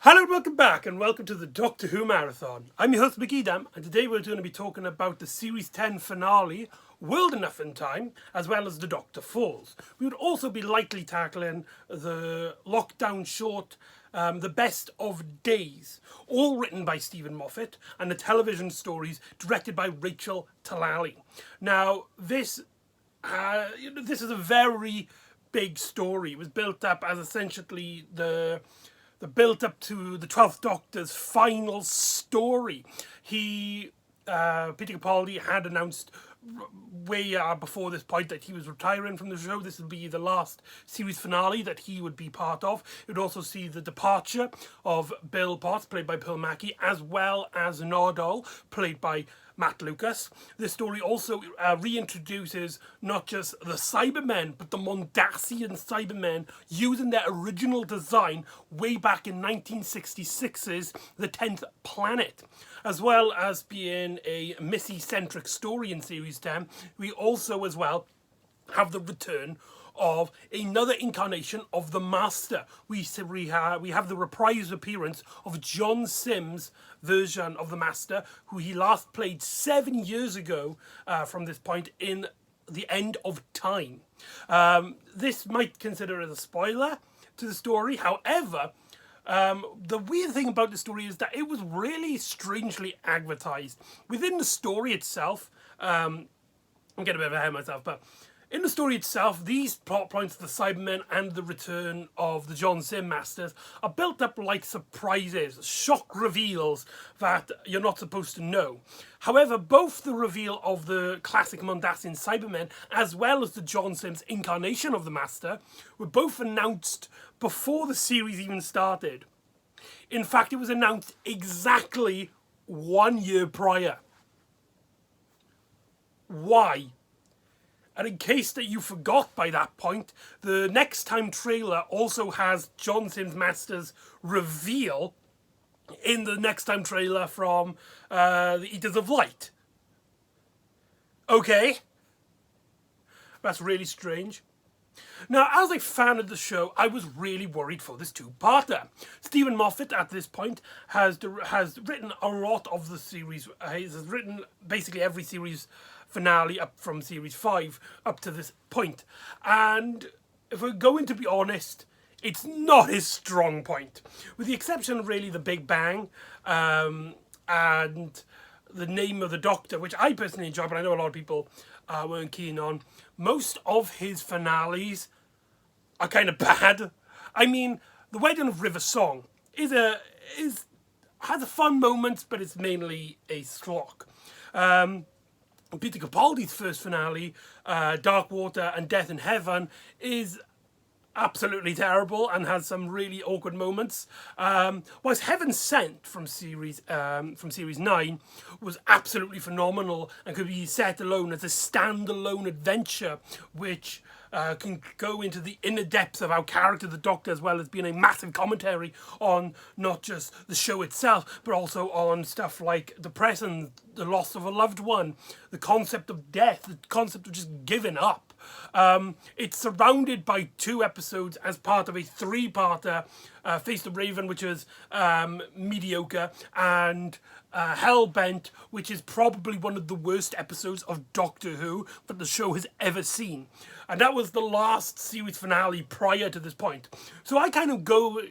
Hello and welcome back, and welcome to the Doctor Who Marathon. I'm your host McEdam, and today we're going to be talking about the Series 10 finale, World Enough in Time, as well as The Doctor Falls. We would also be lightly tackling the lockdown short, The Best of Days, all written by Stephen Moffat, and the television stories directed by Rachel Talalay. Now, this is a very big story. It was built up as essentially the built up to the 12th Doctor's final story. Peter Capaldi had announced way before this point that he was retiring from the show. This would be the last series finale that he would be part of. It would also see the departure of Bill Potts, played by Pearl Mackie, as well as Nardole, played by Matt Lucas. This story also reintroduces not just the Cybermen, but the Mondasian Cybermen using their original design way back in 1966's The 10th Planet. As well as being a Missy-centric story in Series 10, we also as well have the return of another incarnation of the Master. We have the reprise appearance of John Sims' version of the Master, who he last played 7 years ago from this point in The End of Time. This might consider as a spoiler to the story. However, the weird thing about the story is that it was really strangely advertised. Within the story itself, I'm getting a bit ahead of myself, but in the story itself, these plot points, the Cybermen and the return of the John Sim Masters, are built up like surprises, shock reveals that you're not supposed to know. However, both the reveal of the classic Mondasian Cybermen as well as the John Sims incarnation of the Master were both announced before the series even started. In fact, it was announced exactly 1 year prior. Why? And in case that you forgot by that point, the Next Time trailer also has John Sims Master's reveal in the Next Time trailer from the Eaters of Light. Okay. That's really strange. Now, as a fan of the show, I was really worried for this two-parter. Stephen Moffat, at this point, has written a lot of the series. He has written basically every series finale up from Series 5 up to this point. And if we're going to be honest, it's not his strong point. With the exception of really the Big Bang and the Name of the Doctor, which I personally enjoy, but I know a lot of people weren't keen on. Most of his finales are kind of bad. I mean, The Wedding of River Song has a fun moments, but it's mainly a slog. Peter Capaldi's first finale, Dark Water and Death in Heaven, is absolutely terrible and has some really awkward moments. Whilst Heaven Sent from series 9 was absolutely phenomenal and could be set alone as a standalone adventure, which can go into the inner depths of our character, the Doctor, as well as being a massive commentary on not just the show itself, but also on stuff like depression, the loss of a loved one, the concept of death, the concept of just giving up. It's surrounded by 2 episodes as part of a 3-parter, Face the Raven, which is mediocre, and Hellbent, which is probably one of the worst episodes of Doctor Who that the show has ever seen. And that was the last series finale prior to this point. So I kind of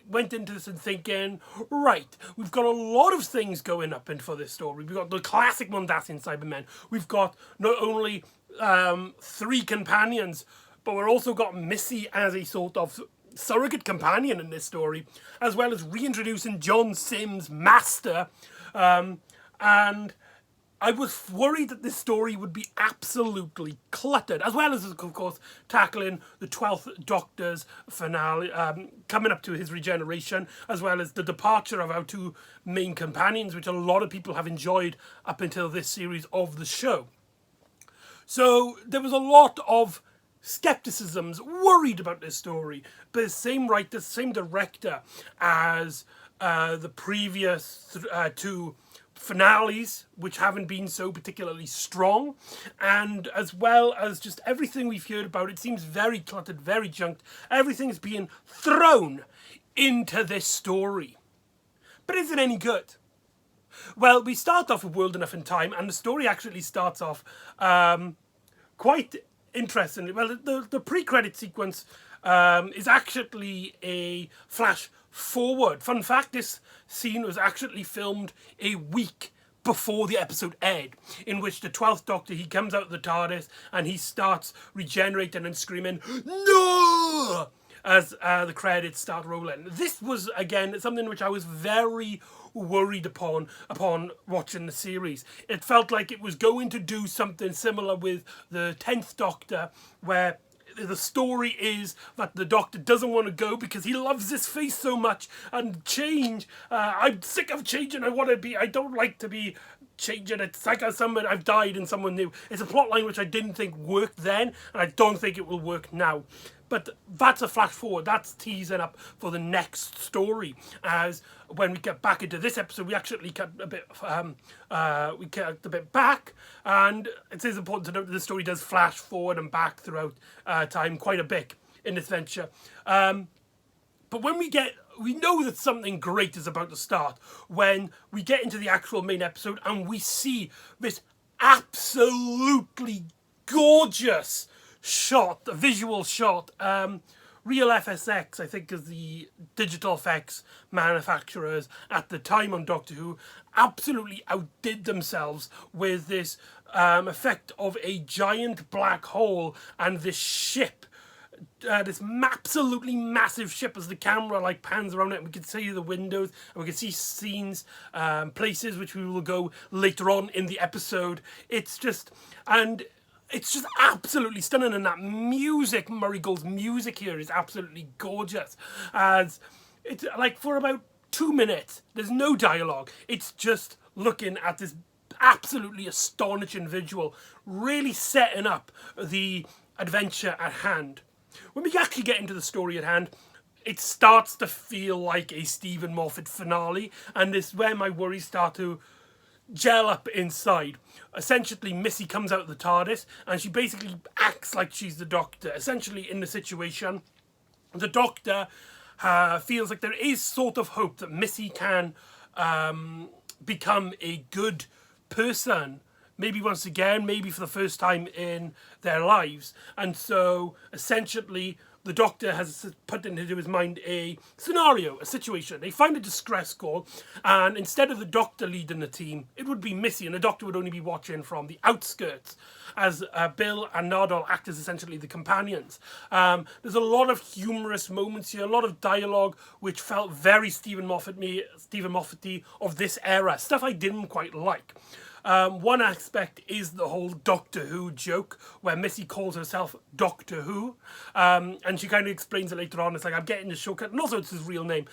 went into this and thinking, right, we've got a lot of things going up for this story. We've got the classic Mondasian Cybermen. We've got not only 3 companions, but we've also got Missy as a sort of surrogate companion in this story, as well as reintroducing John Sims' Master. And I was worried that this story would be absolutely cluttered, as well as, of course, tackling the 12th Doctor's finale, coming up to his regeneration, as well as the departure of our 2 main companions, which a lot of people have enjoyed up until this series of the show. So there was a lot of skepticisms, worried about this story, but the same writer, same director as the previous 2 finales, which haven't been so particularly strong, and as well as just everything we've heard about, it seems very cluttered, very junked. Everything is being thrown into this story. But is it any good? Well, we start off with World Enough in Time, and the story actually starts off quite interestingly. Well, the pre-credit sequence is actually a flash forward. Fun fact, this scene was actually filmed a week before the episode aired, in which the 12th Doctor, he comes out of the TARDIS and he starts regenerating and screaming, "No!" as the credits start rolling. This was, again, something which I was very worried upon watching the series. It felt like it was going to do something similar with the 10th Doctor, where the story is that the Doctor doesn't want to go because he loves this face so much, and change, I'm sick of changing, I don't like to be changing. It's like I've died and someone new. It's a plotline which I didn't think worked then, and I don't think it will work now. But that's a flash forward. That's teasing up for the next story. As when we get back into this episode, we actually cut a bit. We cut a bit back, and it is important to note that the story does flash forward and back throughout time quite a bit in this venture. But when we know that something great is about to start when we get into the actual main episode and we see this absolutely gorgeous shot, a visual shot. Real FSX, I think, is the digital effects manufacturers at the time on Doctor Who, absolutely outdid themselves with this effect of a giant black hole and this ship. This absolutely massive ship, as the camera pans around it, and we can see the windows and we can see scenes, places which we will go later on in the episode. It's just absolutely stunning, and that music, Murray Gold's music here, is absolutely gorgeous. As it's for about 2 minutes, there's no dialogue. It's just looking at this absolutely astonishing visual, really setting up the adventure at hand. When we actually get into the story at hand, it starts to feel like a Stephen Moffat finale, and this is where my worries start to gel up inside. Essentially, Missy comes out of the TARDIS and she basically acts like she's the Doctor. Essentially, in the situation, the Doctor feels like there is sort of hope that Missy can become a good person, maybe once again, maybe for the first time in their lives. And so, essentially, the Doctor has put into his mind a scenario, a situation. They find a distress call, and instead of the Doctor leading the team, it would be Missy, and the Doctor would only be watching from the outskirts, as Bill and Nardole act as essentially the companions. There's a lot of humorous moments here, a lot of dialogue which felt very Stephen Moffat-y of this era, stuff I didn't quite like. One aspect is the whole Doctor Who joke, where Missy calls herself Doctor Who, and she kind of explains it later on. It's like, I'm getting the shortcut, and also it's his real name.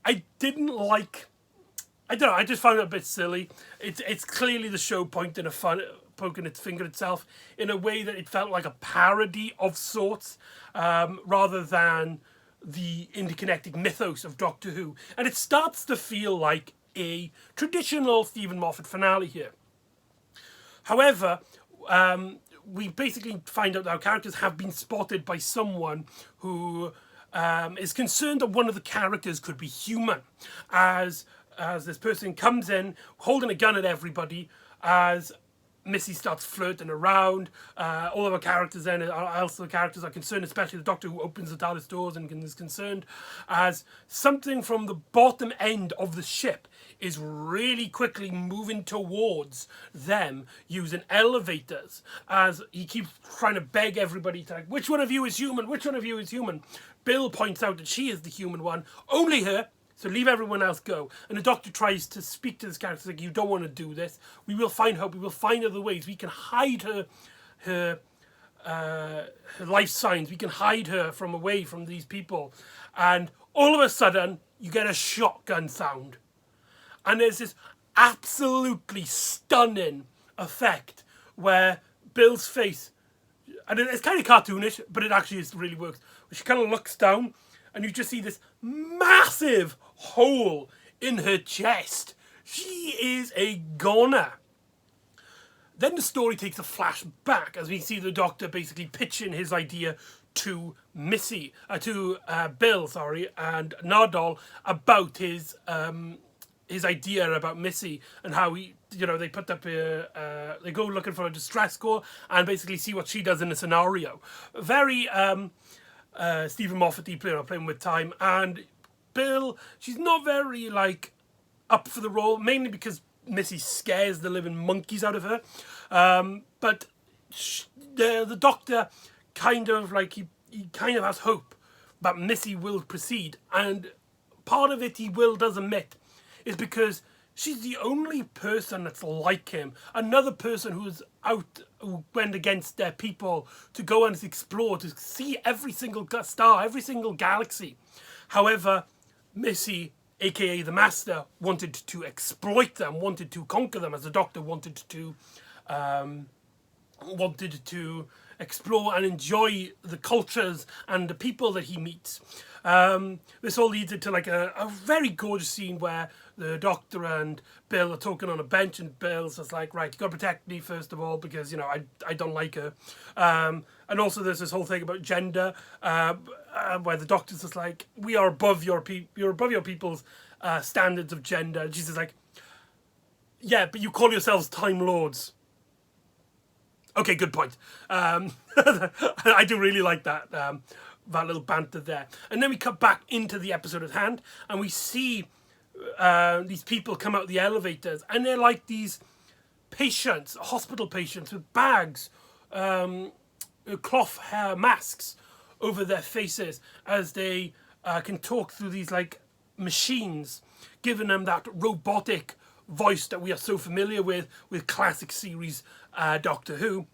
I don't know, I just found it a bit silly. It's clearly the show poking its finger at itself in a way that it felt like a parody of sorts, rather than the interconnected mythos of Doctor Who. And it starts to feel like a traditional Stephen Moffat finale here. However, we basically find out that our characters have been spotted by someone who is concerned that one of the characters could be human. As this person comes in holding a gun at everybody, as Missy starts flirting around. All of our characters then, also the characters are concerned, especially the Doctor, who opens the TARDIS doors and is concerned, as something from the bottom end of the ship is really quickly moving towards them using elevators, as he keeps trying to beg everybody to, which one of you is human? Which one of you is human? Bill points out that she is the human one, only her, so leave everyone else go. And the Doctor tries to speak to this character, like, you don't want to do this. We will find hope. We will find other ways. We can hide her life signs. We can hide her away from these people. And all of a sudden, you get a shotgun sound. And there's this absolutely stunning effect where Bill's face, and it's kind of cartoonish, but it actually really works. She kind of looks down, and you just see this massive hole in her chest. She is a goner. Then the story takes a flash back as we see the Doctor basically pitching his idea to Bill, and Nardole about his his idea about Missy and how they put up they go looking for a distress call and basically see what she does in a scenario. Very Stephen Moffat playing with time, and Bill, she's not very up for the role, mainly because Missy scares the living monkeys out of her. But the Doctor kind of he kind of has hope that Missy will proceed, and part of it he does admit is because she's the only person that's like him. Another person who went against their people to go and explore, to see every single star, every single galaxy. However, Missy, aka the Master, wanted to exploit them, wanted to conquer them, as the Doctor wanted to explore and enjoy the cultures and the people that he meets. This all leads into a very gorgeous scene where the Doctor and Bill are talking on a bench, and Bill's just right, you gotta protect me first of all because I don't like her. And also there's this whole thing about gender, where the Doctor's just we are above your people's standards of gender. And she's just yeah, but you call yourselves Time Lords. Okay, good point. I do really like that little banter there. And then we cut back into the episode at hand, and we see these people come out the elevators, and they're like these patients, hospital patients with bags, cloth hair masks over their faces as they can talk through these machines, giving them that robotic voice that we are so familiar with classic series Doctor Who.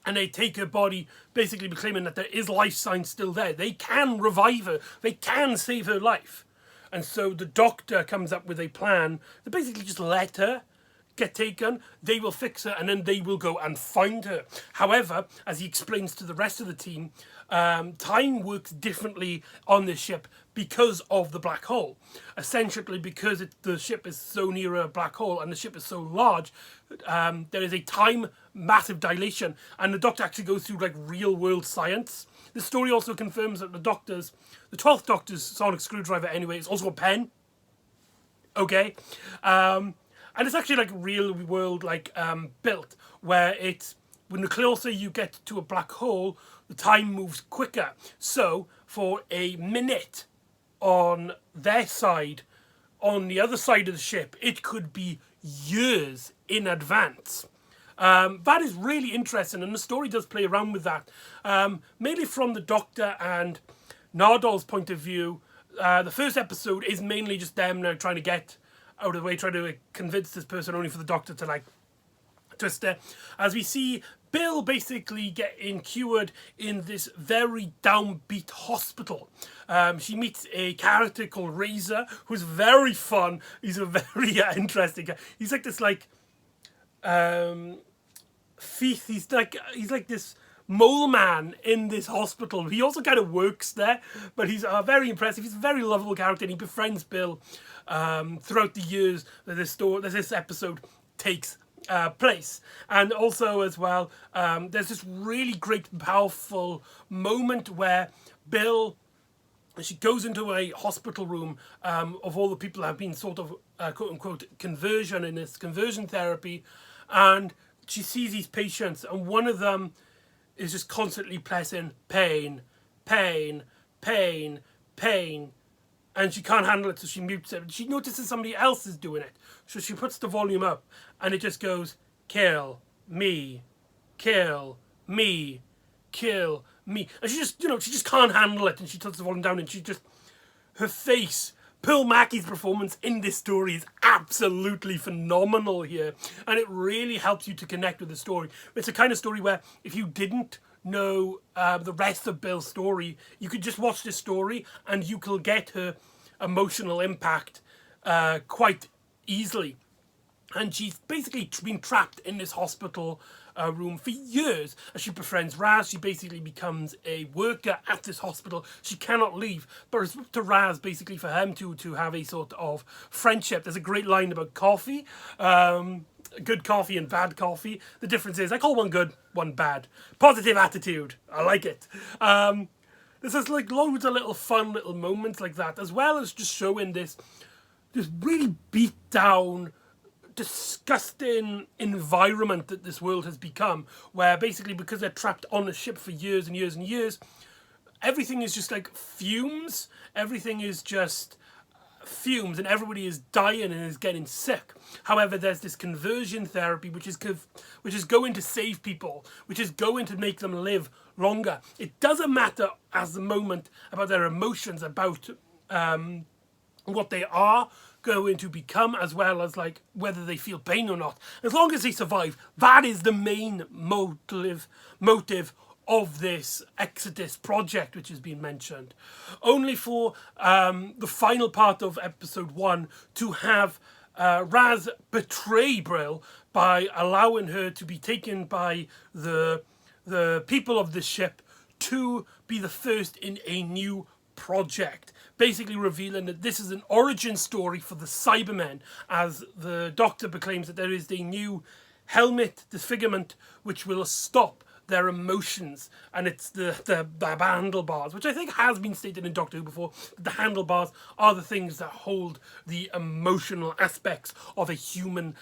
And they take her body, basically claiming that there is life signs still there. They can revive her. They can save her life. And so the Doctor comes up with a plan to basically just let her get taken. They will fix her, and then they will go and find her. However, as he explains to the rest of the team, time works differently on this ship because of the black hole. Essentially, because the ship is so near a black hole and the ship is so large, there is a massive dilation, and the Doctor actually goes through real world science. The story also confirms that the 12th Doctor's sonic screwdriver anyway is also a pen. Okay, and it's actually real world built, where when the closer you get to a black hole, the time moves quicker. So for a minute on their side, on the other side of the ship, it could be years in advance. That is really interesting, and the story does play around with that. Mainly from the Doctor and Nardol's point of view, the first episode is mainly just them now trying to get out of the way, trying to convince this person, only for the Doctor to twist it. As we see Bill basically getting cured in this very downbeat hospital. She meets a character called Razor, who's very fun. He's a very interesting guy. He's this thief. He's like this mole man in this hospital. He also kind of works there, but he's very impressive. He's a very lovable character, and he befriends Bill throughout the years that this episode takes place. And also as well, there's this really great powerful moment where Bill, she goes into a hospital room of all the people that have been sort of quote unquote conversion in this conversion therapy, and she sees these patients, and one of them is just constantly pressing pain, pain, pain, pain, and she can't handle it, so she mutes it. She notices somebody else is doing it, so she puts the volume up, and it just goes, kill me, kill me, kill me. And she just can't handle it, and she puts the volume down, and her face, Pearl Mackie's performance in this story is absolutely phenomenal here, and it really helps you to connect with the story. It's a kind of story where if you didn't know the rest of Bill's story, you could just watch this story and you could get her emotional impact quite easily. And she's basically been trapped in this hospital room for years. As she befriends Raz, she basically becomes a worker at this hospital. She cannot leave, but it's up to Raz basically for him to have a sort of friendship. There's a great line about coffee, good coffee and bad coffee. The difference is I call one good, one bad. Positive attitude. I like it. There's just loads of little fun little moments like that, as well as just showing this this really beat down, disgusting environment that this world has become, where basically because they're trapped on a ship for years and years and years, everything is just like fumes. Everything is just fumes, and everybody is dying and is getting sick. However, there's this conversion therapy, which is going to save people, which is going to make them live longer. It doesn't matter at the moment about their emotions, about what they are going to become, as well as like whether they feel pain or not. As long as they survive, that is the main motive of this Exodus project, which has been mentioned. Only for the final part of episode 1 to have Raz betray Brill by allowing her to be taken by the people of the ship to be the first in a new project, basically revealing that this is an origin story for the Cybermen, as the Doctor proclaims that there is a new helmet disfigurement which will stop their emotions, and it's the handlebars, which I think has been stated in Doctor Who before. The handlebars are the things that hold the emotional aspects of a human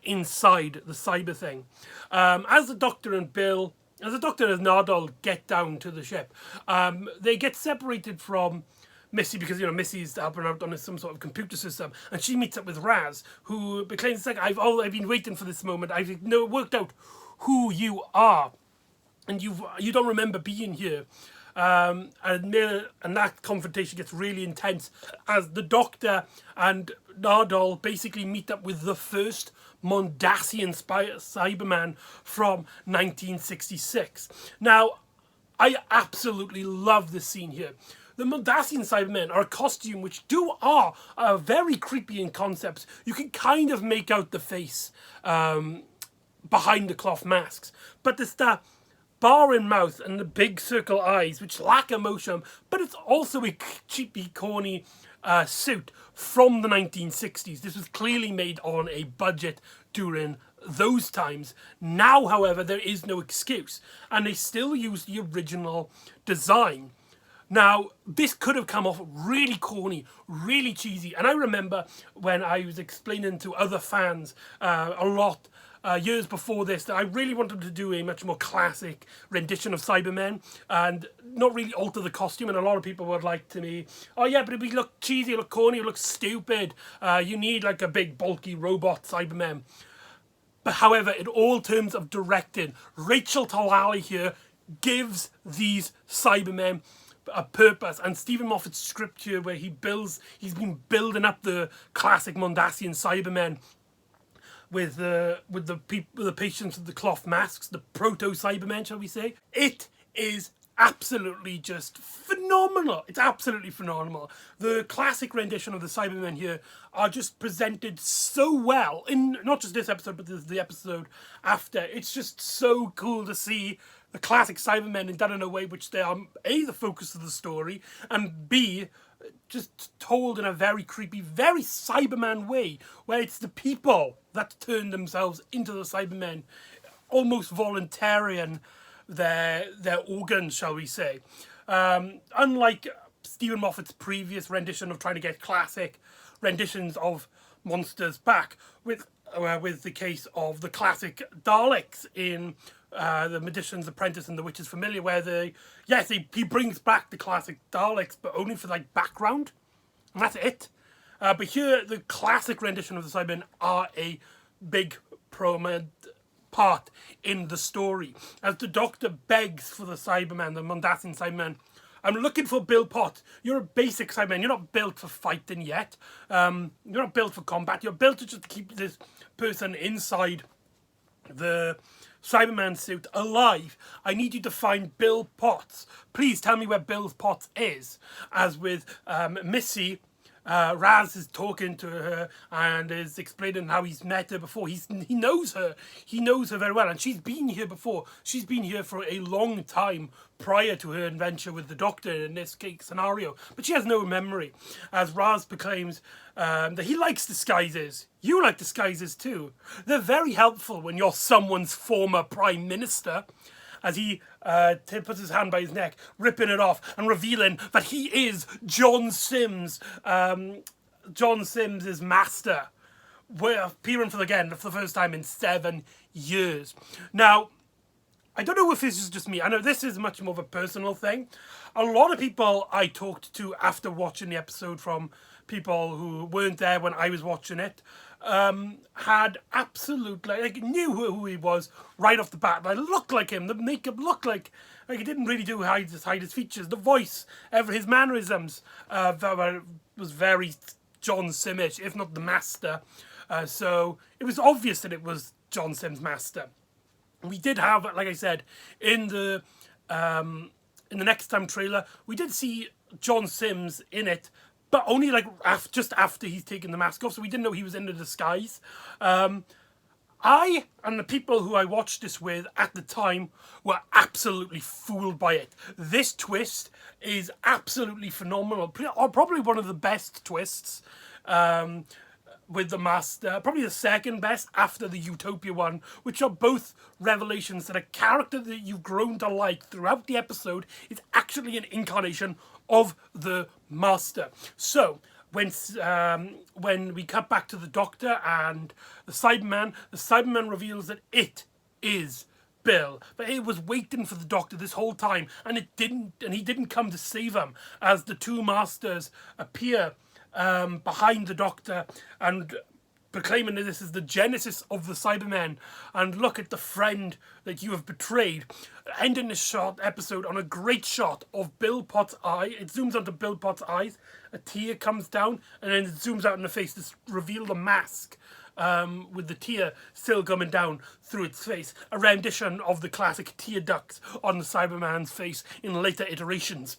inside the cyber thing. As the Doctor and Nardole get down to the ship, they get separated from Missy, because Missy's helping out on some sort of computer system, and she meets up with Raz, who claims, like, I've been waiting for this moment. I've worked out who you are, and you don't remember being here. And that confrontation gets really intense as the Doctor and Nardole basically meet up with the first Mondasian Cyberman from 1966. Now, I absolutely love this scene here. The Mondasian Cybermen are a costume which are very creepy in concept. You can kind of make out the face behind the cloth masks, but it's that bar in mouth and the big circle eyes which lack emotion, but it's also a cheapy, corny suit from the 1960s. This was clearly made on a budget during those times. Now, however, there is no excuse, and they still use the original design. Now, this could have come off really corny, really cheesy, and I remember when I was explaining to other fans a lot years before this that I really wanted to do a much more classic rendition of Cybermen and not really alter the costume, and a lot of people were like to me, oh yeah, but it would look cheesy, it look corny, it look stupid, you need like a big bulky robot Cybermen. But however, in all terms of directing, Rachel Talalay here gives these Cybermen a purpose, and Stephen Moffat's script here, where he's been building up the classic Mondasian Cybermen with the patients with the cloth masks, the proto-Cybermen, shall we say. It is absolutely just phenomenal. It's absolutely phenomenal. The classic rendition of the Cybermen here are just presented so well in not just this episode, but the episode after. It's just so cool to see the classic Cybermen done in a way which they are A, the focus of the story, and B, just told in a very creepy, very Cyberman way, where it's the people that turn themselves into the Cybermen, almost volunteering their organs, shall we say. Unlike Stephen Moffat's previous rendition of trying to get classic renditions of monsters back, with the case of the classic Daleks in The Magician's Apprentice and The Witch's Familiar, where he brings back the classic Daleks, but only for like background, and that's it. But here, the classic rendition of the Cybermen are a big prominent part in the story, as the Doctor begs for the Cybermen, the Mondasian Cybermen. I'm looking for Bill Potts. You're a basic Cyberman. You're not built for fighting yet. You're not built for combat. You're built to just keep this person inside the Cyberman suit alive. I need you to find Bill Potts. Please tell me where Bill Potts is. As with Missy, Raz is talking to her and is explaining how he's met her before. He knows her. He knows her very well, and she's been here before. She's been here for a long time prior to her adventure with the Doctor in this case scenario, but she has no memory. As Raz proclaims that he likes disguises. You like disguises too. They're very helpful when you're someone's former Prime Minister. As he puts his hand by his neck, ripping it off and revealing that he is John Sims, John Sims' master, were appearing for the first time in 7 years. Now, I don't know if this is just me. I know this is much more of a personal thing. A lot of people I talked to after watching the episode, from people who weren't there when I was watching it, had absolutely, knew who he was right off the bat. Like, looked like him. The makeup looked like he didn't really do hide his features. The voice, his mannerisms, was very John Simish, if not the master. So it was obvious that it was John Sims' master. We did have, like I said, in the Next Time trailer, we did see John Sims in it, but only just after he's taken the mask off, so we didn't know he was in the disguise. I and the people who I watched this with at the time were absolutely fooled by it. This twist is absolutely phenomenal. Probably one of the best twists with the master. Probably the second best after the Utopia one, which are both revelations that a character that you've grown to like throughout the episode is actually an incarnation of the master. So when we cut back to the Doctor and the Cyberman reveals that it is Bill, but it was waiting for the Doctor this whole time, and he didn't come to save him, as the two masters appear behind the Doctor and proclaiming that this is the genesis of the Cybermen, and look at the friend that you have betrayed. Ending this episode on a great shot of Bill Potts' eye. It zooms onto Bill Potts' eyes, a tear comes down, and then it zooms out in the face to reveal the mask, with the tear still coming down through its face. A rendition of the classic tear ducts on the Cyberman's face in later iterations.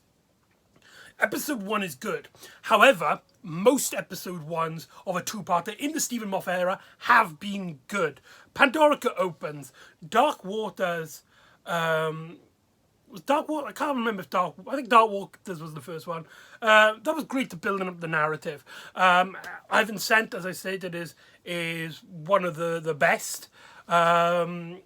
Episode 1 is good. However, most episode 1s of a two-parter in the Stephen Moffat era have been good. Pandorica opens. Dark Waters... was Dark Waters? I can't remember if I think Dark Waters was the first one. That was great to building up the narrative. Ivan Sent, as I stated, is one of the best. And...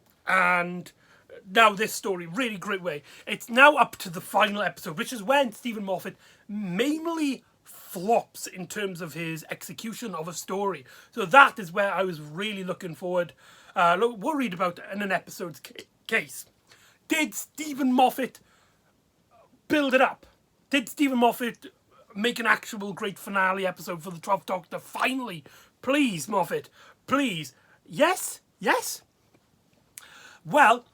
now this story, really great way. It's now up to the final episode, which is when Stephen Moffat mainly flops in terms of his execution of a story. So that is where I was really looking forward, worried about in an episode's case. Did Stephen Moffat build it up? Did Stephen Moffat make an actual great finale episode for the 12th Doctor? Finally, please, Moffat, please. Yes? Well,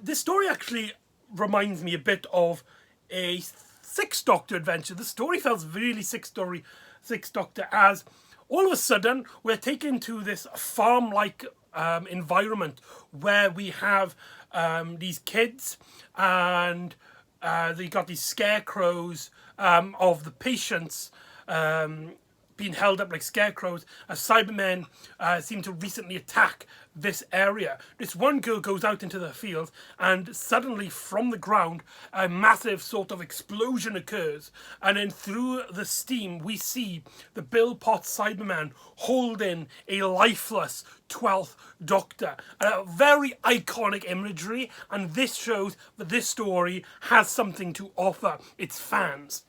this story actually reminds me a bit of a Sixth Doctor adventure. The story felt really Sixth Doctor, as all of a sudden we're taken to this farm-like environment where we have these kids, and they got these scarecrows of the patients being held up like scarecrows, as Cybermen seem to recently attack this area. This one girl goes out into the field, and suddenly from the ground a massive sort of explosion occurs, and then through the steam we see the Bill Potts Cyberman holding a lifeless 12th Doctor. A very iconic imagery, and this shows that this story has something to offer its fans.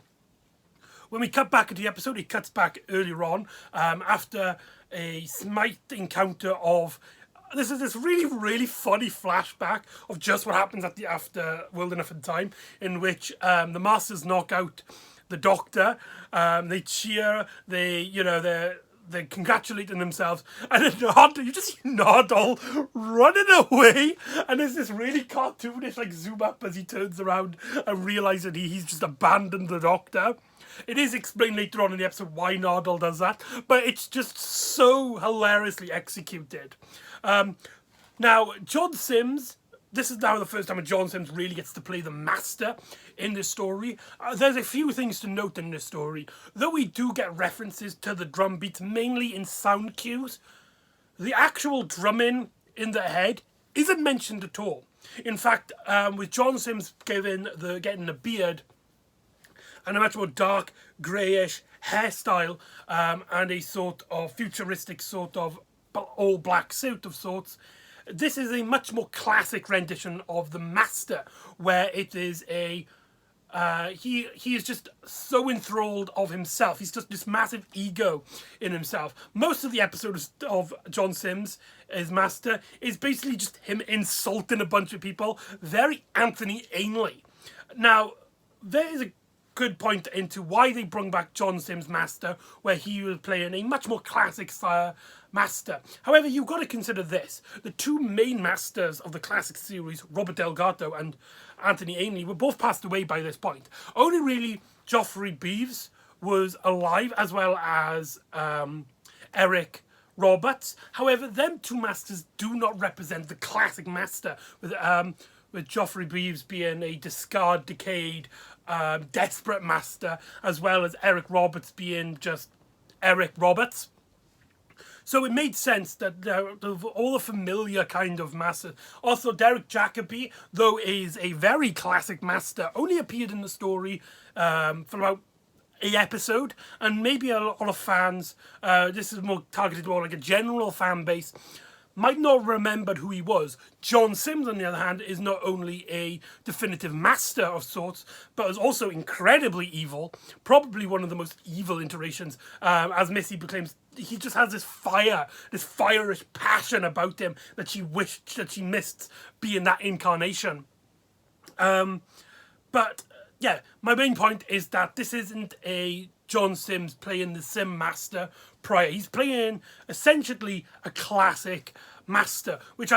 When we cut back into the episode, it cuts back earlier on, after a Smite encounter of... This is this really, really funny flashback of just what happens after World Enough in Time, in which the Masters knock out the Doctor. They cheer, they're congratulating themselves, and then you just see Nardole running away, and there's this really cartoonish zoom up as he turns around and realises that he's just abandoned the Doctor. It is explained later on in the episode why Nardole does that, but it's just so hilariously executed. Now, John Sims, this is now the first time John Sims really gets to play the master in this story. There's a few things to note in this story. Though we do get references to the drum beats, mainly in sound cues, the actual drumming in the head isn't mentioned at all. In fact, with John Sims getting the beard and a much more dark, greyish hairstyle, and a sort of futuristic sort of all-black suit of sorts, this is a much more classic rendition of the Master, where it is a he is just so enthralled of himself. He's just this massive ego in himself. Most of the episodes of John Sims, his master, is basically just him insulting a bunch of people. Very Anthony Ainley. Now, there is a good point into why they brought back John Sims' master, where he was playing a much more classic master. However, you've got to consider this. The two main masters of the classic series, Robert Delgado and Anthony Ainley, were both passed away by this point. Only really Geoffrey Beeves was alive, as well as Eric Roberts. However, them two masters do not represent the classic master, with Geoffrey Beeves being a discard, decayed, desperate master, as well as Eric Roberts being just Eric Roberts. So it made sense that all the familiar kind of masters. Also, Derek Jacobi, though is a very classic master, only appeared in the story for about an episode, and maybe a lot of fans, this is more targeted more like a general fan base, might not remember who he was. John Sims, on the other hand, is not only a definitive master of sorts, but is also incredibly evil. Probably one of the most evil iterations. As Missy proclaims, he just has this fire, this fire-ish passion about him that she wished that she missed being that incarnation. But yeah, my main point is that this isn't a John Sims playing the Sim Master prior. He's playing essentially a classic master, which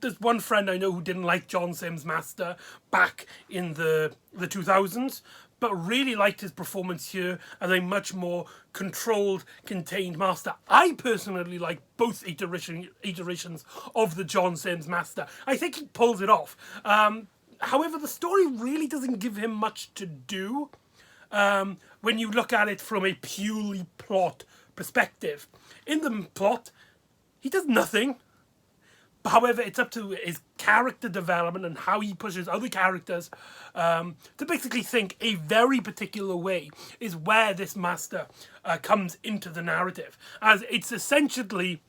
there's one friend I know who didn't like John Sims Master back in the 2000s, but really liked his performance here as a much more controlled, contained master. I personally like both iterations of the John Sims Master. I think he pulls it off. However, the story really doesn't give him much to do when you look at it from a purely plot perspective. In the plot, he does nothing. However, it's up to his character development and how he pushes other characters to basically think a very particular way is where this master comes into the narrative. As it's essentially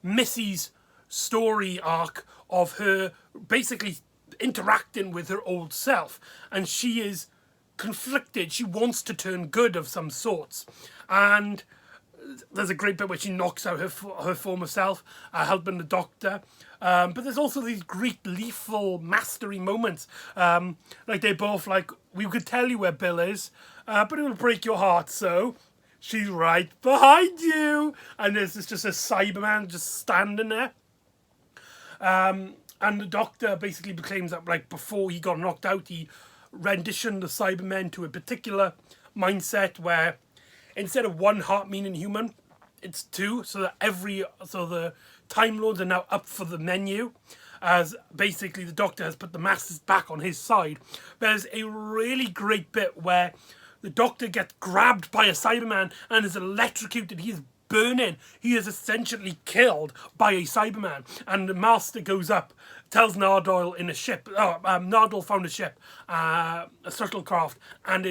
Missy's story arc of her basically interacting with her old self. And she is conflicted. She wants to turn good of some sorts. And there's a great bit where she knocks out her former self, helping the doctor. But there's also these great lethal mastery moments. Like they're both like, we could tell you where Bill is, but it will break your heart, so she's right behind you. And there's just a Cyberman just standing there. And the doctor basically proclaims that like before he got knocked out, he renditioned the Cybermen to a particular mindset where instead of one heart meaning human, it's two, so that the Time Lords are now up for the menu, as basically the Doctor has put the Masters back on his side. There's a really great bit where the Doctor gets grabbed by a Cyberman and is electrocuted. He is burning. He is essentially killed by a Cyberman, and the Master goes up, tells Nardole in a ship. Nardole found a ship, a shuttlecraft, and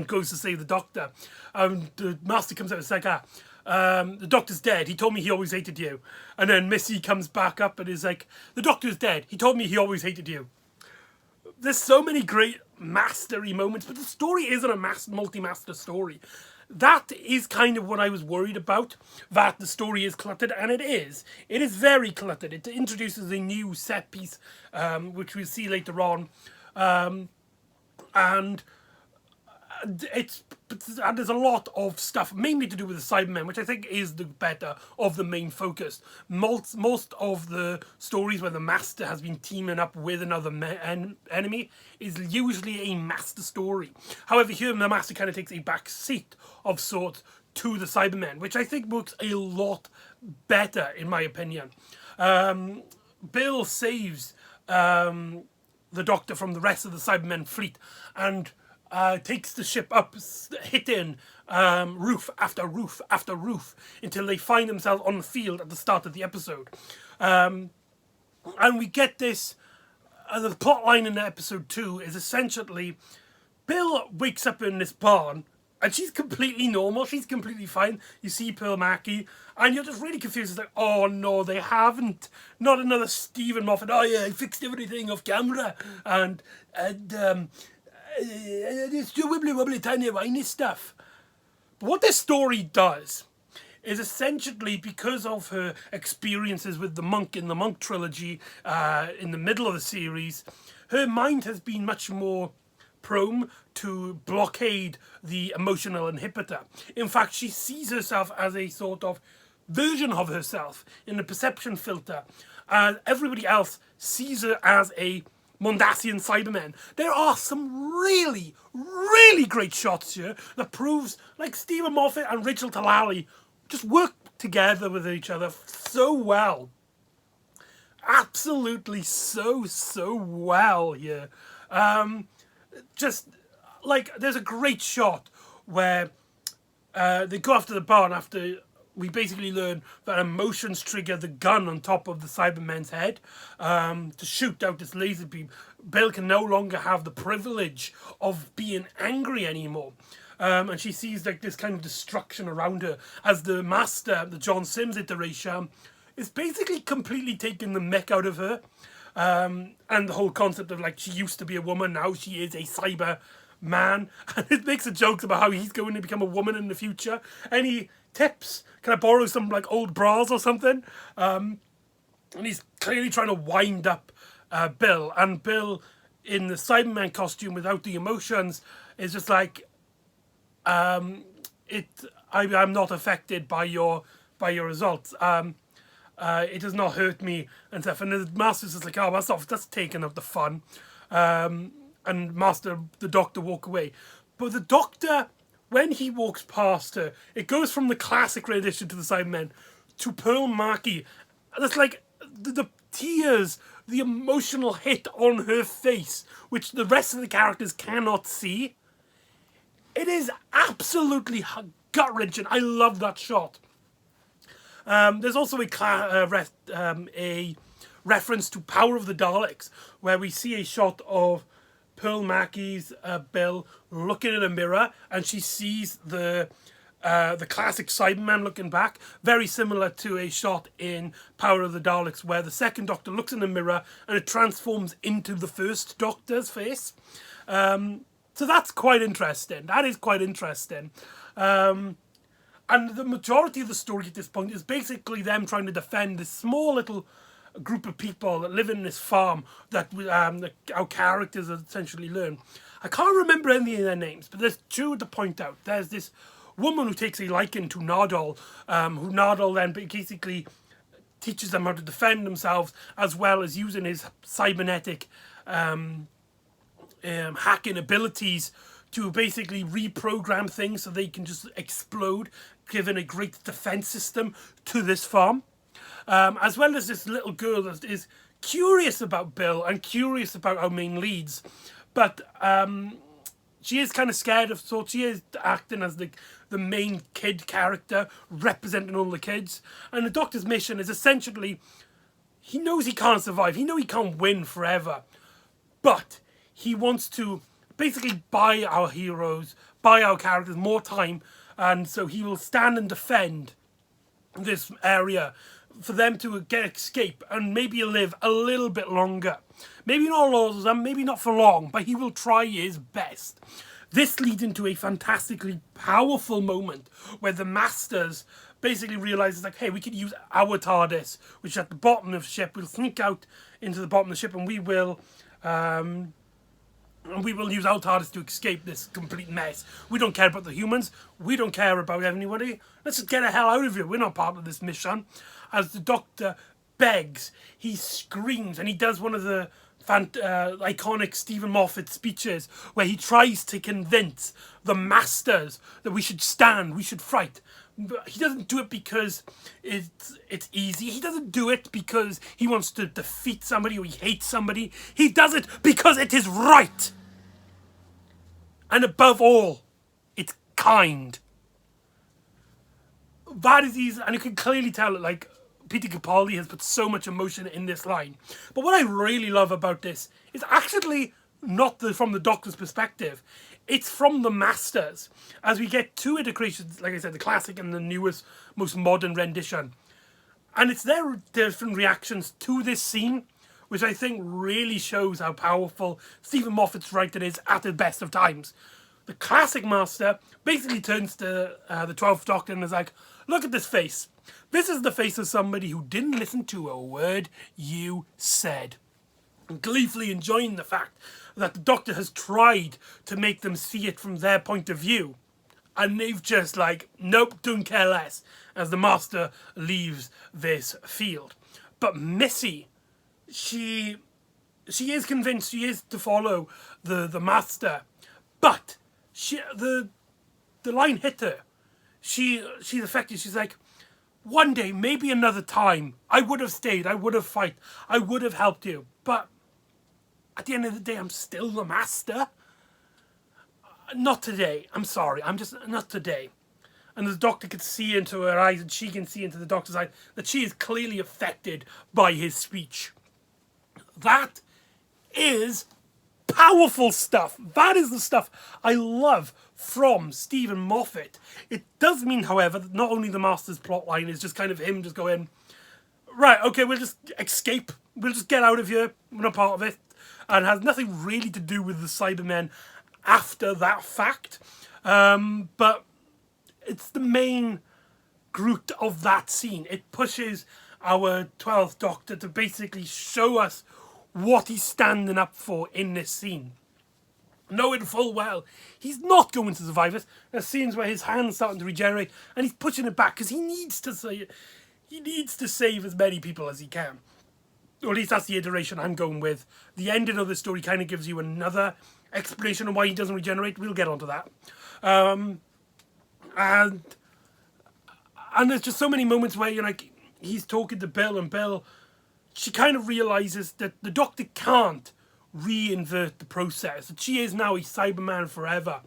goes to save the Doctor. The Master comes out and says, the Doctor's dead. He told me he always hated you. And then Missy comes back up and is like, the Doctor's dead. He told me he always hated you. There's so many great mastery moments, but the story isn't a multi-master story. That is kind of what I was worried about, that the story is cluttered, and it is. It is very cluttered. It introduces a new set piece, which we'll see later on. And there's a lot of stuff, mainly to do with the Cybermen, which I think is the better of the main focus. Most of the stories where the Master has been teaming up with another enemy is usually a Master story. However, here the Master kind of takes a back seat of sorts to the Cybermen, which I think works a lot better, in my opinion. Bill saves the Doctor from the rest of the Cybermen fleet and takes the ship up, hitting roof after roof after roof until they find themselves on the field at the start of the episode. And we get this, the plot line in episode 2 is essentially Bill wakes up in this barn And she's completely normal. She's completely fine. You see Pearl Mackie, and you're just really confused. It's like, oh no, they haven't. Not another Stephen Moffat. Oh yeah, I fixed everything off camera, and it's too wibbly wobbly, tiny, whiny stuff. But what this story does is essentially, because of her experiences with the monk in the Monk trilogy, in the middle of the series, her mind has been much more prone to blockade the emotional inhibitor. In fact, she sees herself as a sort of version of herself in the perception filter, and everybody else sees her as a Mondasian Cyberman. There are some really, really great shots here that proves like Stephen Moffat and Rachel Talalay just work together with each other so well. Absolutely so well here. Just like there's a great shot where they go after the barn after we basically learn that emotions trigger the gun on top of the Cyberman's head to shoot out this laser beam. Bill can no longer have the privilege of being angry anymore. And she sees like this kind of destruction around her as the master, the John Sims iteration, is basically completely taking the mick out of her. And the whole concept of like she used to be a woman, now she is a cyber man. And it makes a joke about how he's going to become a woman in the future. Any tips? Can I borrow some like old bras or something? And he's clearly trying to wind up Bill. And Bill in the Cyberman costume without the emotions is just like, I'm not affected by your results. It does not hurt me and stuff. And the master's just like, oh, that's taken up the fun. And the doctor walk away. But the doctor, when he walks past her, it goes from the classic rendition to the Cybermen to Pearl Mackie. And it's like the tears, the emotional hit on her face, which the rest of the characters cannot see. It is absolutely gut-wrenching. I love that shot. There's also a reference to Power of the Daleks, where we see a shot of Pearl Mackie's Bill looking in a mirror, and she sees the classic Cyberman looking back, very similar to a shot in Power of the Daleks, where the second Doctor looks in the mirror and it transforms into the first Doctor's face. So that's quite interesting. That is quite interesting. And the majority of the story at this point is basically them trying to defend this small little group of people that live in this farm that our characters essentially learn. I can't remember any of their names, but there's two to point out. There's this woman who takes a liking to Nardole, who Nardole then basically teaches them how to defend themselves, as well as using his cybernetic hacking abilities to basically reprogram things so they can just explode, giving a great defense system to this farm. As well as this little girl that is curious about Bill and curious about our main leads, but she is kind of scared of, so she is acting as the main kid character, representing all the kids. And the Doctor's mission is essentially, he knows he can't survive, he knows he can't win forever, but he wants to basically buy our heroes, buy our characters more time, and so he will stand and defend this area for them to escape and maybe live a little bit longer. Maybe not all of them, maybe not for long, but he will try his best. This leads into a fantastically powerful moment where the Masters basically realizes like, hey, we could use our TARDIS, which is at the bottom of the ship. We'll sneak out into the bottom of the ship and we will use our TARDIS to escape this complete mess. We don't care about the humans. We don't care about anybody. Let's just get the hell out of here. We're not part of this mission. As the Doctor begs, he screams, and he does one of the iconic Stephen Moffat speeches where he tries to convince the Masters that we should stand, we should fight. But he doesn't do it because it's easy. He doesn't do it because he wants to defeat somebody or he hates somebody. He does it because it is right. And above all, it's kind. That is easy, and you can clearly tell it, like, Peter Capaldi has put so much emotion in this line. But what I really love about this is actually not from the Doctor's perspective. it's from the masters. As we get two iterations, like I said, the classic and the newest, most modern rendition. And it's their different reactions to this scene, which I think really shows how powerful Stephen Moffat's writing is at the best of times. The classic master basically turns to the 12th Doctor and is like, look at this face. This is the face of somebody who didn't listen to a word you said. And gleefully enjoying the fact that the Doctor has tried to make them see it from their point of view. And they've just like, nope, don't care less, as the Master leaves this field. But Missy, she is convinced she is to follow the Master. But the line hit her. She's affected. She's like, one day, maybe another time, I would have stayed, I would have fight, I would have helped you. But at the end of the day, I'm still the Master. Not today. I'm sorry. I'm just not today. And the Doctor could see into her eyes, and she can see into the Doctor's eyes, that she is clearly affected by his speech. That is powerful stuff. That is the stuff I love from Stephen Moffat. It does mean, however, that not only the Master's plotline is just kind of him just going, right, okay, we'll just escape. We'll just get out of here. We're not part of it. And has nothing really to do with the Cybermen after that fact. But it's the main root of that scene. It pushes our 12th Doctor to basically show us what he's standing up for in this scene. Knowing full well he's not going to survive it. There's scenes where his hand's starting to regenerate and he's pushing it back because he needs to save as many people as he can. Or at least that's the iteration I'm going with. The ending of the story kind of gives you another explanation of why he doesn't regenerate. We'll get onto that. And there's just so many moments where you're like, he's talking to Bill, and Bill, she kind of realizes that the Doctor can't reinvert the process. That she is now a Cyberman forever.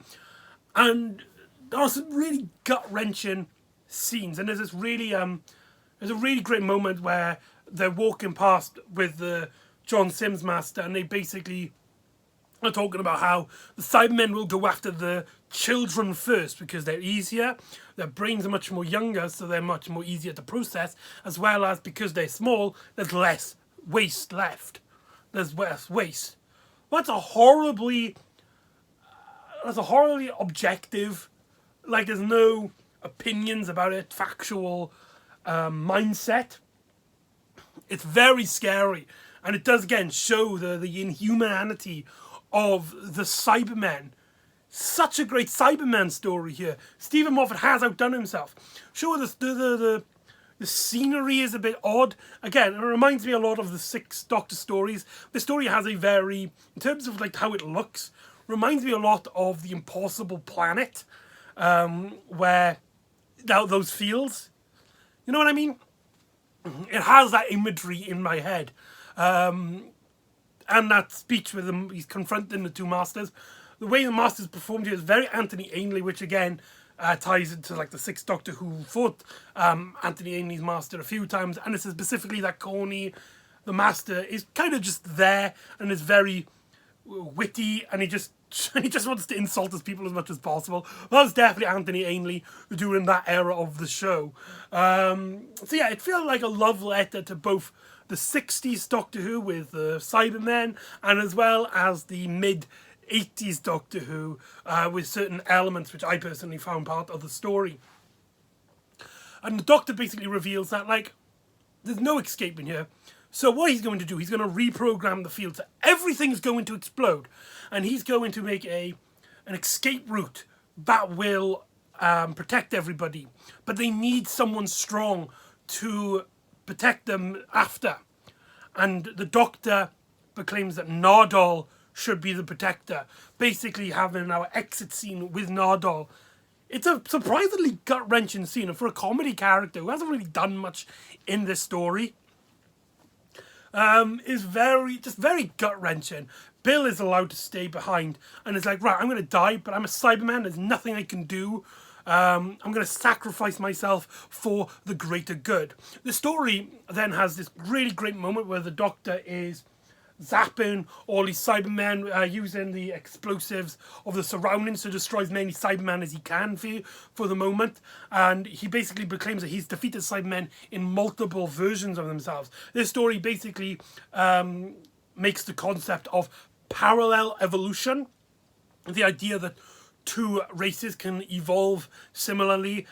And there are some really gut-wrenching scenes. And there's this really, there's a really great moment where they're walking past with the John Sims Master, and they basically are talking about how the Cybermen will go after the children first because they're easier, their brains are much more younger, so they're much more easier to process, as well as because they're small, there's less waste left. There's less waste. Well, that's a horribly objective, like there's no opinions about it, factual mindset. It's very scary, and it does again show the inhumanity of the Cybermen. Such a great Cyberman story here. Stephen Moffat has outdone himself. Sure, the scenery is a bit odd. Again, it reminds me a lot of the 6 Doctor stories. The story has a very, in terms of like how it looks, reminds me a lot of the Impossible Planet, where those fields. You know what I mean? It has that imagery in my head. And that speech with him, he's confronting the two Masters. The way the Masters performed here is very Anthony Ainley, which again ties into like the 6th Doctor, who fought Anthony Ainley's Master a few times, and it's specifically that Corny, the Master, is kind of just there and is very witty, and he just wants to insult his people as much as possible. Well, that's definitely Anthony Ainley during that era of the show. So yeah, it felt like a love letter to both the 60s Doctor Who with the Cybermen, and as well as the mid-80s Doctor Who with certain elements which I personally found part of the story. And the Doctor basically reveals that, like, there's no escaping here. So what he's going to do, he's going to reprogram the field. So everything's going to explode. And he's going to make an escape route that will protect everybody. But they need someone strong to protect them after. And the Doctor proclaims that Nardole should be the protector. Basically having our exit scene with Nardole. It's a surprisingly gut-wrenching scene. And for a comedy character who hasn't really done much in this story, is very gut-wrenching. Bill is allowed to stay behind and is like, right, I'm going to die, but I'm a Cyberman, there's nothing I can do. I'm going to sacrifice myself for the greater good. The story then has this really great moment where the Doctor is zapping all these Cybermen, using the explosives of the surroundings to destroy as many Cybermen as he can for the moment. And he basically proclaims that he's defeated Cybermen in multiple versions of themselves. This story basically makes the concept of parallel evolution, the idea that two races can evolve similarly,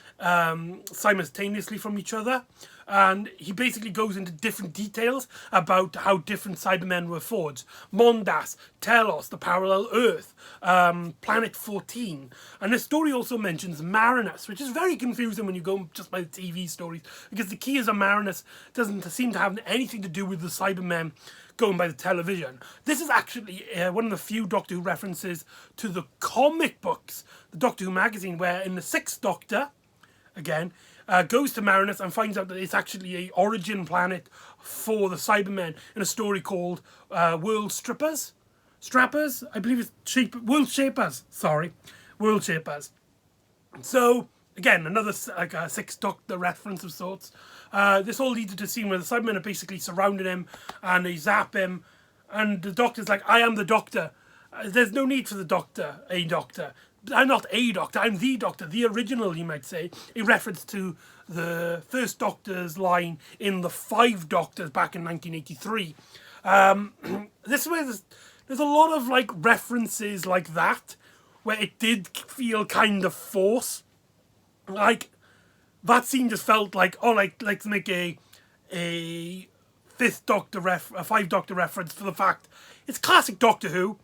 simultaneously from each other. And he basically goes into different details about how different Cybermen were forged. Mondas, Telos, the Parallel Earth, Planet 14. And the story also mentions Marinus, which is very confusing when you go just by the TV stories, because the key is that Marinus doesn't seem to have anything to do with the Cybermen going by the television. This is actually one of the few Doctor Who references to the comic books, the Doctor Who magazine, where in the Sixth Doctor, again, goes to Marinus and finds out that it's actually a origin planet for the Cybermen in a story called World Strippers? Strappers? I believe it's World Shapers. Sorry. World Shapers. So, again, another like a Sixth Doctor reference of sorts. This all leads to a scene where the Cybermen are basically surrounding him and they zap him. And the Doctor's like, I am the Doctor. There's no need for the Doctor, a Doctor. I'm not a Doctor, I'm the Doctor, the original, you might say. A reference to the first Doctor's line in the Five Doctors back in 1983. This way, there's a lot of like references like that, where it did feel kind of forced. Like, that scene just felt like, oh, like to make a Fifth Doctor a Five Doctor reference for the fact it's classic Doctor Who.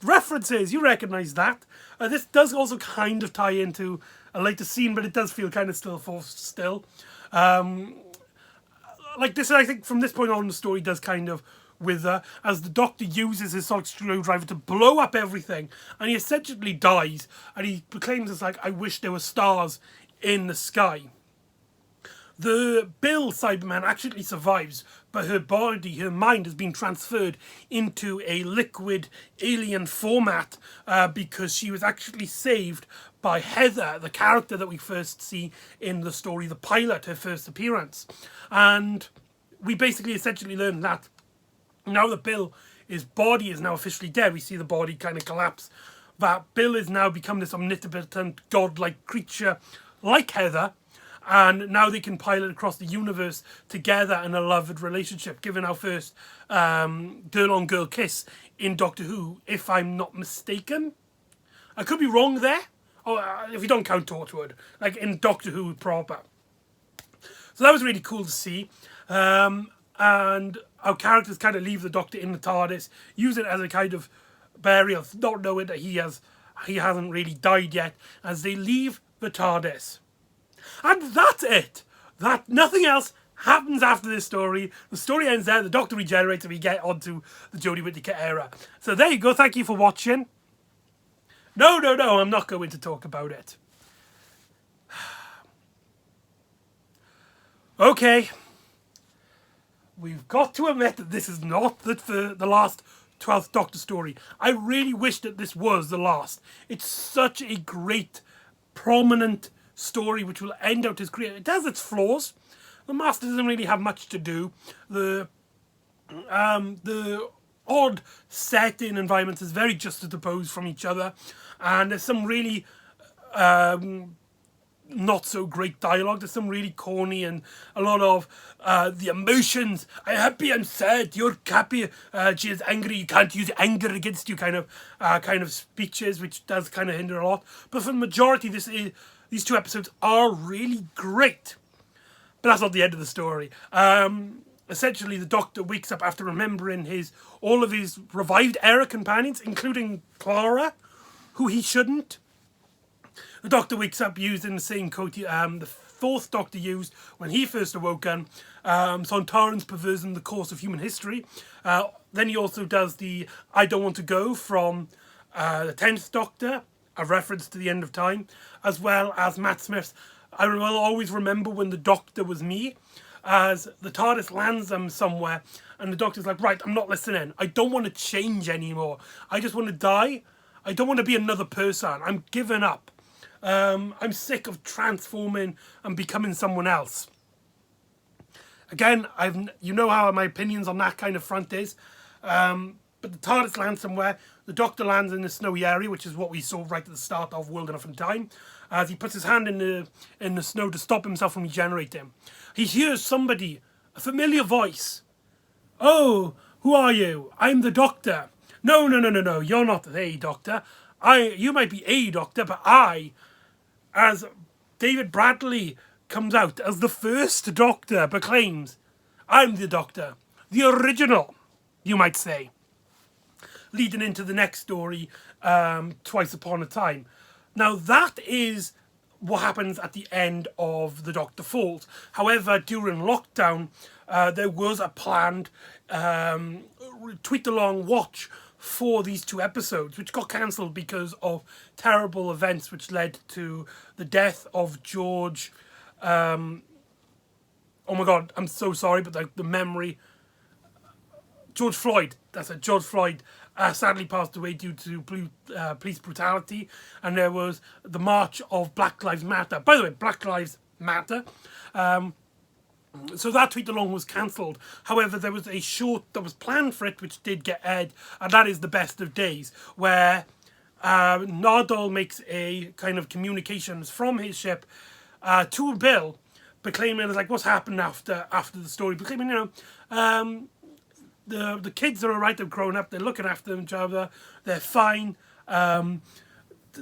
References, you recognise that. This does also kind of tie into a later scene, but it does feel kind of still forced still. Like this, I think from this point on, the story does kind of wither as the Doctor uses his sonic screwdriver to blow up everything, and he essentially dies, and he proclaims it's like, I wish there were stars in the sky. The Bill Cyberman actually survives, but her body, her mind, has been transferred into a liquid alien format because she was actually saved by Heather, the character that we first see in the story, the pilot, her first appearance. And we basically essentially learn that now that Bill, his body is now officially dead, we see the body kind of collapse, that Bill has now become this omnipotent, godlike creature like Heather, and now they can pilot across the universe together in a loved relationship, given our first girl-on-girl kiss in Doctor Who, if I'm not mistaken. I could be wrong there, or if you don't count Torchwood, like in Doctor Who proper. So that was really cool to see. And our characters kind of leave the Doctor in the TARDIS, use it as a kind of burial, not knowing that he hasn't really died yet, as they leave the TARDIS. And that's it. That nothing else happens after this story. The story ends there. The Doctor regenerates, and we get onto the Jodie Whittaker era. So there you go. Thank you for watching. No, I'm not going to talk about it. Okay. We've got to admit that this is not the last 12th Doctor story. I really wish that this was the last. It's such a great, prominent story which will end out his career. It has its flaws. The Master doesn't really have much to do. The odd setting environments is very juxtaposed from each other, and there's some really not so great dialogue. There's some really corny and a lot of the emotions. I'm happy, I'm sad, you're happy, she is angry, you can't use anger against you kind of speeches, which does kind of hinder a lot. But for the majority, these two episodes are really great. But that's not the end of the story. Essentially, the Doctor wakes up after remembering all of his revived era companions, including Clara, who he shouldn't. The Doctor wakes up using the same coat the fourth Doctor used when he first awoken. Sontaran's perverting the course of human history. Then he also does the I Don't Want to Go from the 10th Doctor, a reference to the end of time, as well as Matt Smith's I will always remember when the Doctor was me, as the TARDIS lands them somewhere and the Doctor's like, right, I'm not listening. I don't want to change anymore. I just want to die. I don't want to be another person. I'm giving up. I'm sick of transforming and becoming someone else. Again, you know how my opinions on that kind of front is. But the TARDIS lands somewhere. The Doctor lands in the snowy area, which is what we saw right at the start of World Enough in Time. As he puts his hand in the snow to stop himself from regenerating, he hears somebody, a familiar voice. "Oh, who are you? I'm the Doctor." No, you're not the Doctor. You might be a Doctor, but as David Bradley comes out as the first Doctor, proclaims, "I'm the Doctor. The original," you might say. Leading into the next story, Twice Upon a Time. Now, that is what happens at the end of The Doctor Falls. However, during lockdown, there was a planned tweet-along watch for these 2 episodes, which got cancelled because of terrible events which led to the death of George... oh my God, I'm so sorry, but the memory... George Floyd, that's it, George Floyd sadly passed away due to police brutality, and there was the march of Black Lives Matter. By the way, Black Lives Matter. So that tweet-along was cancelled. However, there was a short that was planned for it, which did get aired, and that is The Best of Days, where Nardole makes a kind of communications from his ship to Bill, proclaiming, like, what's happened after the story, proclaiming, the kids are alright, they've grown up, they're looking after each other, they're fine.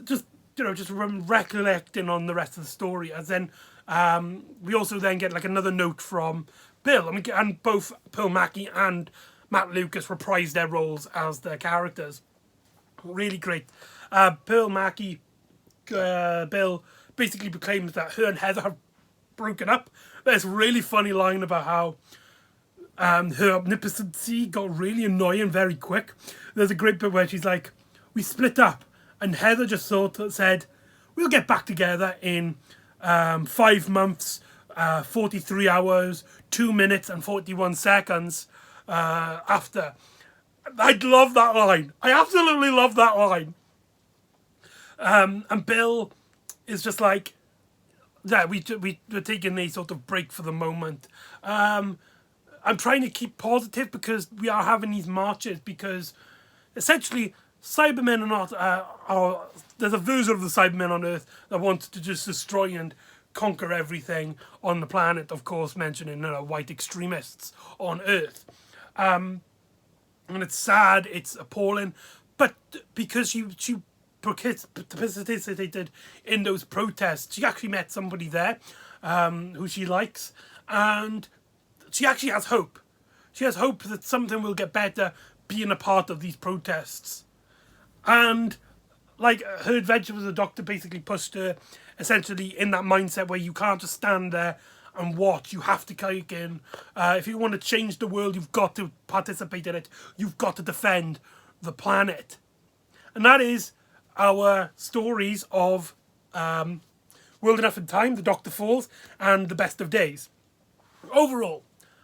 Just recollecting on the rest of the story. As then we also then get like another note from Bill. And both Pearl Mackie and Matt Lucas reprise their roles as their characters. Really great. Pearl Mackie, Bill basically proclaims that her and Heather have broken up. There's a really funny line about how her omnipotency got really annoying very quick. There's a great bit where she's like, "We split up," and Heather just said, "We'll get back together in 5 months, 43 hours, 2 minutes and 41 seconds after." I love that line. I absolutely love that line. And Bill is just like, yeah, we're taking a sort of break for the moment. I'm trying to keep positive because we are having these marches, because essentially Cybermen are not... there's a version of the Cybermen on Earth that wants to just destroy and conquer everything on the planet, of course mentioning white extremists on Earth. And it's sad, it's appalling, but because she participated in those protests, she actually met somebody there who she likes, and she actually has hope. She has hope that something will get better being a part of these protests. And like, her adventure with the Doctor basically pushed her essentially in that mindset where you can't just stand there and watch. You have to take in. If you want to change the world, you've got to participate in it. You've got to defend the planet. And that is our stories of World Enough in Time, The Doctor Falls, and The Best of Days. Overall,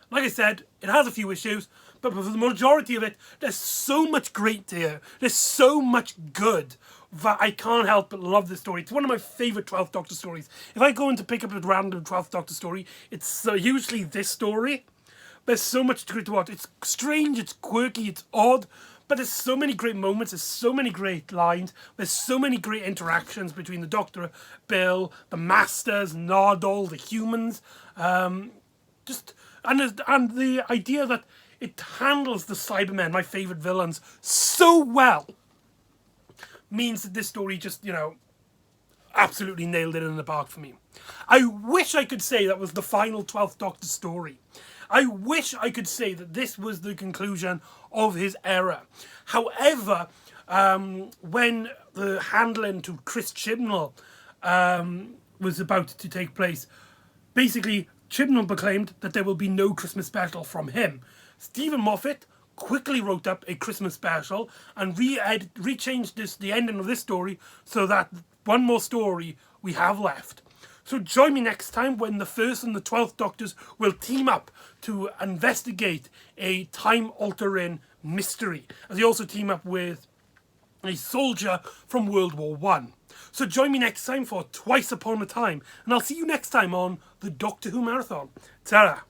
like I said, it has a few issues, but for the majority of it, there's so much great here. There's so much good that I can't help but love this story. It's one of my favourite 12th Doctor stories. If I go in to pick up a random 12th Doctor story, it's usually this story. There's so much to watch. It's strange, it's quirky, it's odd, but there's so many great moments, there's so many great lines, there's so many great interactions between the Doctor, Bill, the Masters, Nardole, the humans. And the idea that it handles the Cybermen, my favourite villains, so well, means that this story just, absolutely nailed it in the park for me. I wish I could say that was the final 12th Doctor story. I wish I could say that this was the conclusion of his era. However, when the handling to Chris Chibnall was about to take place, basically Chibnall proclaimed that there will be no Christmas special from him. Stephen Moffat quickly wrote up a Christmas special and rechanged the ending of this story so that one more story we have left. So join me next time when the 1st and the 12th Doctors will team up to investigate a time-altering mystery, as they also team up with a soldier from World War I. So join me next time for Twice Upon a Time, and I'll see you next time on the Doctor Who Marathon. Ta-ra!